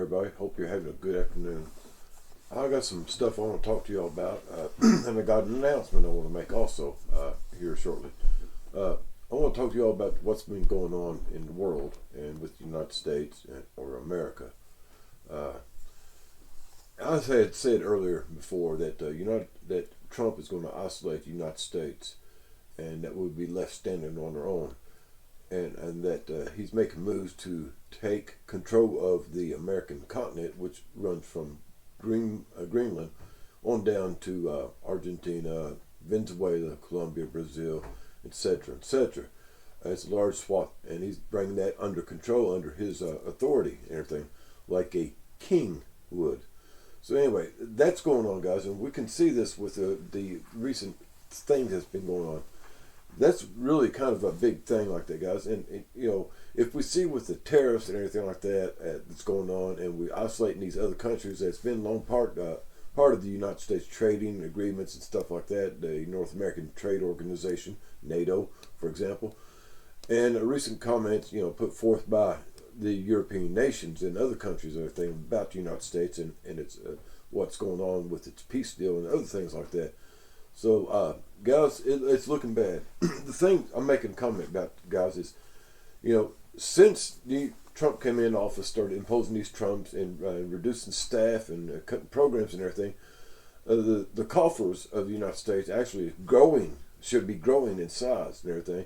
everybody. Hope you're having a good afternoon. I got some stuff I want to talk to y'all about, and I got an announcement I want to make also here shortly. I want to talk to y'all about what's been going on in the world and with the United States or America. I had said earlier before that that Trump is going to isolate the United States, and that we'll be left standing on our own, and that he's making moves to take control of the American continent, which runs from Greenland on down to Argentina, Venezuela, Colombia, Brazil, etc., etc. It's a large swath, and he's bringing that under control, under his authority and everything, like a king would. So anyway, that's going on, guys, and we can see this with the recent things that's been going on. That's really kind of a big thing like that, guys. And if we see with the tariffs and everything like that that's going on, and we isolate in these other countries, that's been long part of the United States trading agreements and stuff like that, the North American Trade Organization, NATO, for example. And a recent comment, put forth by the European nations and other countries and everything about the United States and its what's going on with its peace deal and other things like that. So, guys, it's looking bad. The thing I'm making a comment about, guys, is, since Trump came in office, started imposing these Trumps and reducing staff and cutting programs and everything, the coffers of the United States actually should be growing in size and everything.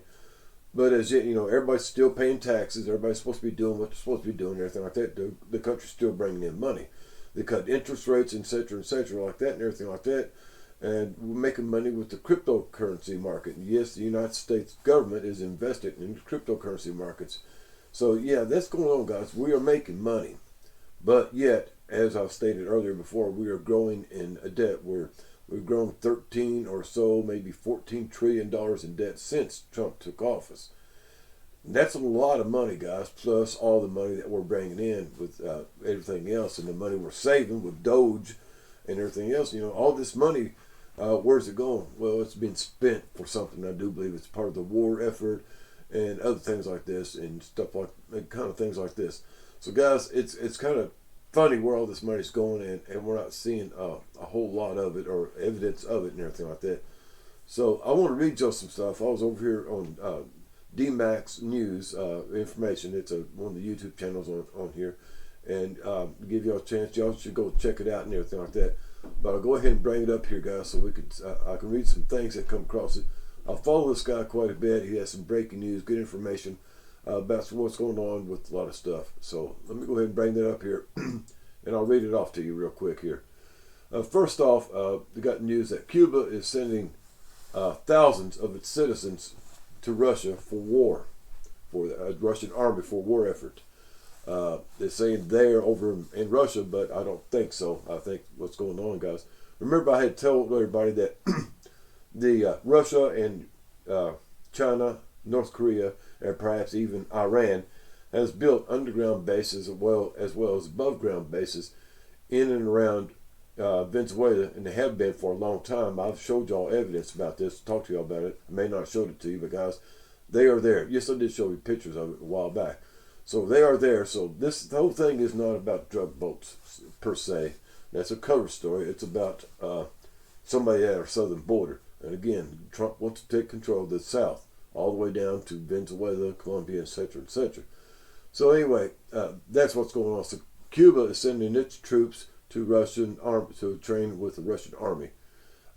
But as yet, everybody's still paying taxes. Everybody's supposed to be doing what they're supposed to be doing and everything like that. The country's still bringing in money. They cut interest rates, etc., like that and everything like that. And we're making money with the cryptocurrency market. And yes, the United States government is invested in cryptocurrency markets. So, yeah, that's going on, guys. We are making money. But yet, as I've stated earlier before, we are growing in a debt. We've grown 13 or so, maybe $14 trillion in debt since Trump took office. And that's a lot of money, guys, plus all the money that we're bringing in with everything else and the money we're saving with Doge and everything else. All this money, where's it going? Well, it's been spent for something. I do believe it's part of the war effort and other things like this and stuff like kind of things like this. So, guys, it's kind of funny where all this money's going, and we're not seeing a whole lot of it or evidence of it and everything like that. So I want to read y'all some stuff. I was over here on DMAX News information. It's one of the YouTube channels on here, and give y'all a chance. Y'all should go check it out and everything like that. But I'll go ahead and bring it up here, guys, so I can read some things that come across it. I follow this guy quite a bit. He has some breaking news, good information about what's going on with a lot of stuff. So let me go ahead and bring that up here, and I'll read it off to you real quick here. First off, we got news that Cuba is sending thousands of its citizens to Russia for war, for the Russian army for war effort. They're saying they're over in Russia, but I don't think so. I think what's going on, guys. Remember, I had told everybody that the Russia and China, North Korea, and perhaps even Iran has built underground bases as well as above ground bases in and around Venezuela, and they have been for a long time. I've showed y'all evidence about this, talked to y'all about it. I may not have showed it to you, but guys, they are there. Yes, I did show you pictures of it a while back. So they are there. So the whole thing is not about drug boats per se. That's a cover story. It's about somebody at our southern border. And again, Trump wants to take control of the South, all the way down to Venezuela, Colombia, etc., etc. So anyway, that's what's going on. So Cuba is sending its troops to Russian army to train with the Russian army.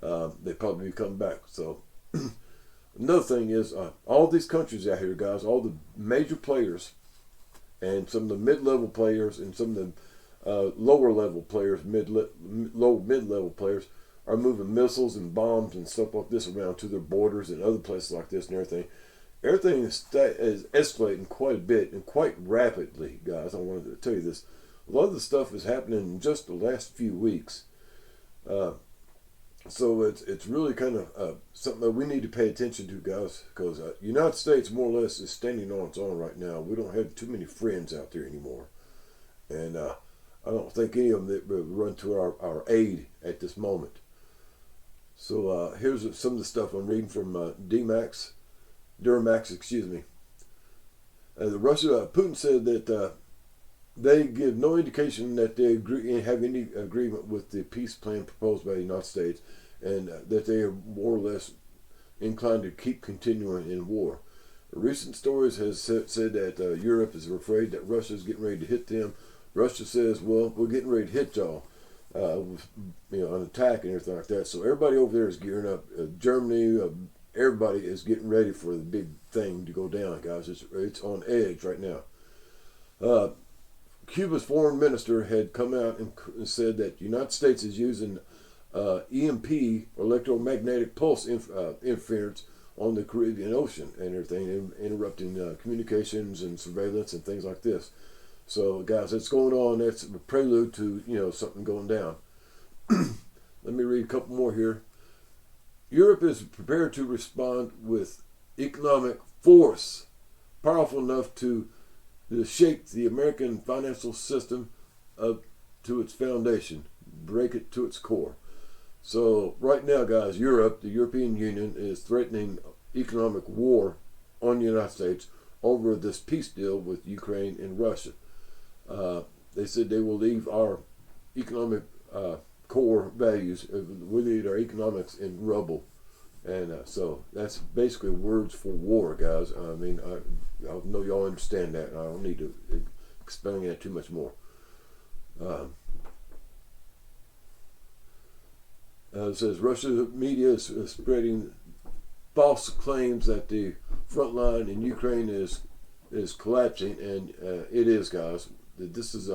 They probably be coming back. So another thing is all these countries out here, guys, all the major players and some of the mid-level players and some of the lower-level players, mid-level players, are moving missiles and bombs and stuff like this around to their borders and other places like this and everything. Everything is escalating quite a bit and quite rapidly, guys. I wanted to tell you this. A lot of the stuff is happening in just the last few weeks. So it's really kind of something that we need to pay attention to, guys, because United States more or less is standing on its own right now. We don't have too many friends out there anymore. And I don't think any of them that will run to our aid at this moment. So here's some of the stuff I'm reading from Duramax, excuse me. Putin said that they give no indication that they have any agreement with the peace plan proposed by the United States, and that they are more or less inclined to keep continuing in war. Recent stories has said that Europe is afraid that Russia is getting ready to hit them. Russia says, "Well, we're getting ready to hit y'all, with, an attack and everything like that." So everybody over there is gearing up. Germany, everybody is getting ready for the big thing to go down, guys. It's on edge right now. Cuba's foreign minister had come out and said that the United States is using EMP, electromagnetic pulse interference, on the Caribbean Ocean and everything, interrupting communications and surveillance and things like this. So, guys, it's going on. That's a prelude to something going down. Let me read a couple more here. Europe is prepared to respond with economic force, powerful enough to shake the American financial system up to its foundation, break it to its core. So right now, guys, the European Union, is threatening economic war on the United States over this peace deal with Ukraine and Russia. They said they will leave our economic core values, we leave our economics in rubble. And so that's basically words for war, guys. I mean, I know y'all understand that. I don't need to explain that too much more. It says Russia media is spreading false claims that the front line in Ukraine is collapsing, and it is, guys. This is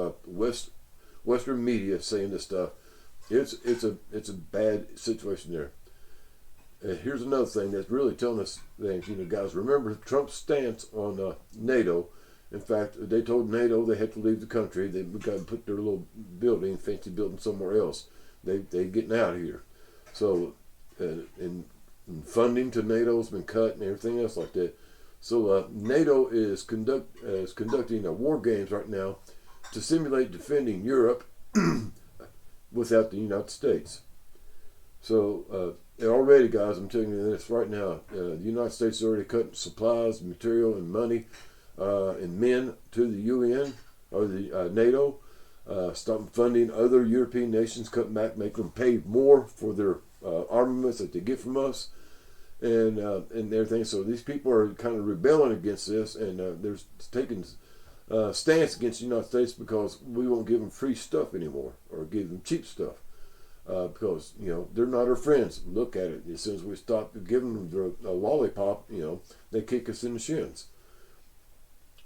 Western media saying this stuff. It's a bad situation there. Here's another thing that's really telling us things. Guys, remember Trump's stance on NATO. In fact, they told NATO they had to leave the country. They've got to put their little fancy building somewhere else. They getting out of here. So, and funding to NATO has been cut and everything else like that. So NATO is conducting war games right now to simulate defending Europe without the United States. So already, guys, I'm telling you this right now. The United States is already cutting supplies, material, and money and men to the UN or the NATO. Stop funding other European nations, cut back, make them pay more for their armaments that they get from us, and everything. So these people are kind of rebelling against this, and they're taking stance against the United States because we won't give them free stuff anymore or give them cheap stuff. Because they're not our friends. Look at it. As soon as we stop giving them a lollipop, they kick us in the shins.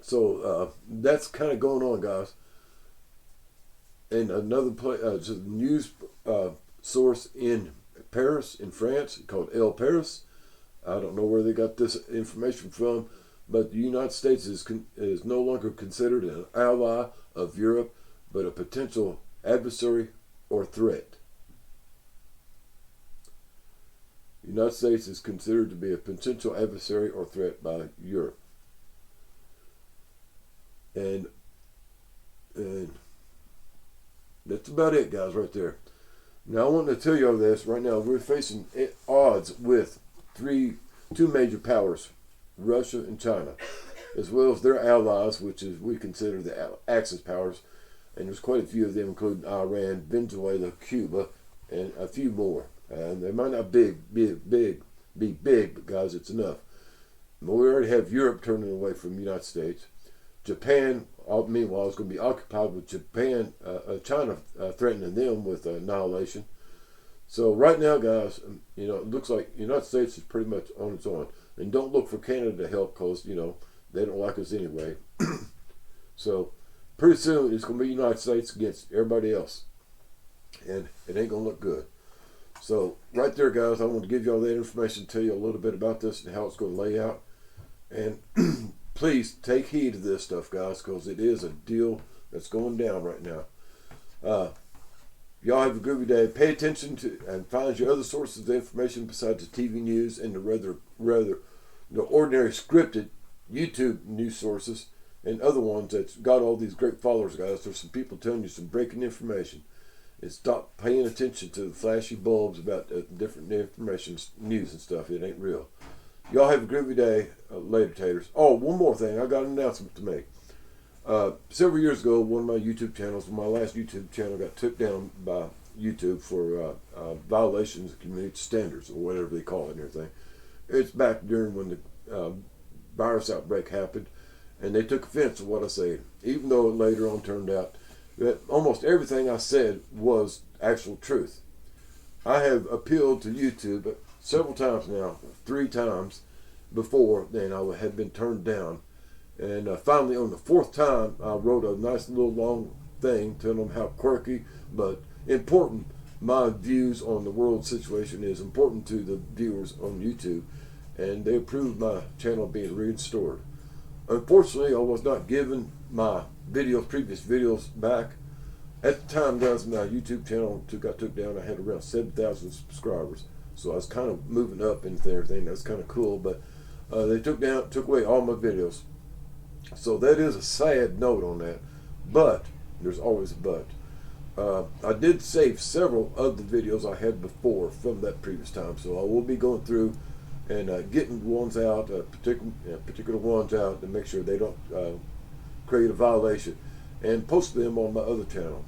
So that's kind of going on, guys. And another news source in Paris, in France, called El Paris. I don't know where they got this information from, but the United States is no longer considered an ally of Europe, but a potential adversary or threat. The United States is considered to be a potential adversary or threat by Europe. And that's about it, guys, right there. Now, I want to tell you all this right now. We're facing odds with two major powers, Russia and China, as well as their allies, which is we consider the Axis powers. And there's quite a few of them, including Iran, Venezuela, Cuba, and a few more. And they might not be big, but guys, it's enough. But we already have Europe turning away from the United States. Japan, meanwhile, is going to be occupied with China threatening them with annihilation. So right now, guys, it looks like the United States is pretty much on its own. And don't look for Canada to help because, they don't like us anyway. So pretty soon it's going to be United States against everybody else. And it ain't going to look good. So right there, guys, I want to give you all that information, tell you a little bit about this and how it's going to lay out. And please take heed of this stuff, guys, because it is a deal that's going down right now. Y'all have a groovy day. Pay attention to and find your other sources of information besides the TV news and the ordinary scripted YouTube news sources and other ones that's got all these great followers, guys. There's some people telling you some breaking information. And stop paying attention to the flashy bulbs about different information, news and stuff. It ain't real. Y'all have a groovy day. Later, taters. Oh, one more thing. I got an announcement to make. Several years ago, one of my YouTube channels, my last YouTube channel, got took down by YouTube for violations of community standards, or whatever they call it and everything. It's back during when the virus outbreak happened, and they took offense to what I said, even though it later on turned out that almost everything I said was actual truth. I have appealed to YouTube several times now, 3 times before then I had been turned down. And finally, on the 4th time, I wrote a nice little long thing telling them how quirky but important my views on the world situation is important to the viewers on YouTube. And they approved my channel being restored. Unfortunately, I was not given my previous videos back. At the time, guys, my YouTube channel got took down. I had around 7,000 subscribers, so I was kind of moving up and everything. That's kind of cool, but they took away all my videos. So that is a sad note on that, but there's always a but. I did save several of the videos I had before from that previous time, so I will be going through and getting ones out, particular ones out, to make sure they don't create a violation, and post them on my other channel.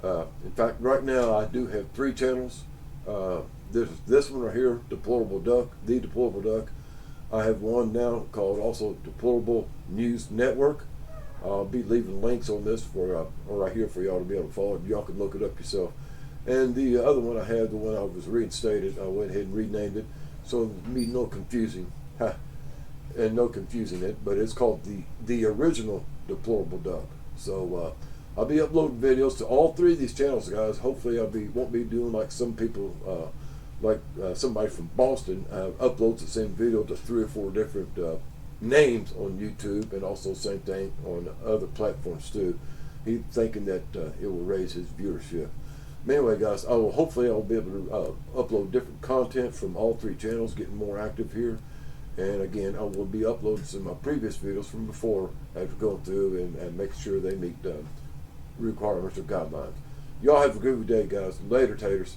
In fact, right now I do have 3 channels. This one right here, Deplorable Duck, The Deplorable Duck. I have one now called also Deplorable News Network. I'll be leaving links on this right here for y'all to be able to follow. Y'all can look it up yourself. And the other one I had, the one I was reinstated, I went ahead and renamed it, so me no confusing, and no confusing it. But it's called the original Deplorable Duck. So I'll be uploading videos to all 3 of these channels, guys. Hopefully, won't be doing like some people, somebody from Boston uploads the same video to 3 or 4 different names on YouTube, and also same thing on other platforms too. He's thinking that it will raise his viewership. But anyway, guys, hopefully I'll be able to upload different content from all 3 channels, getting more active here. And again, I will be uploading some of my previous videos from before after going through and making sure they meet requirements or guidelines. Y'all have a good day, guys. Later, taters.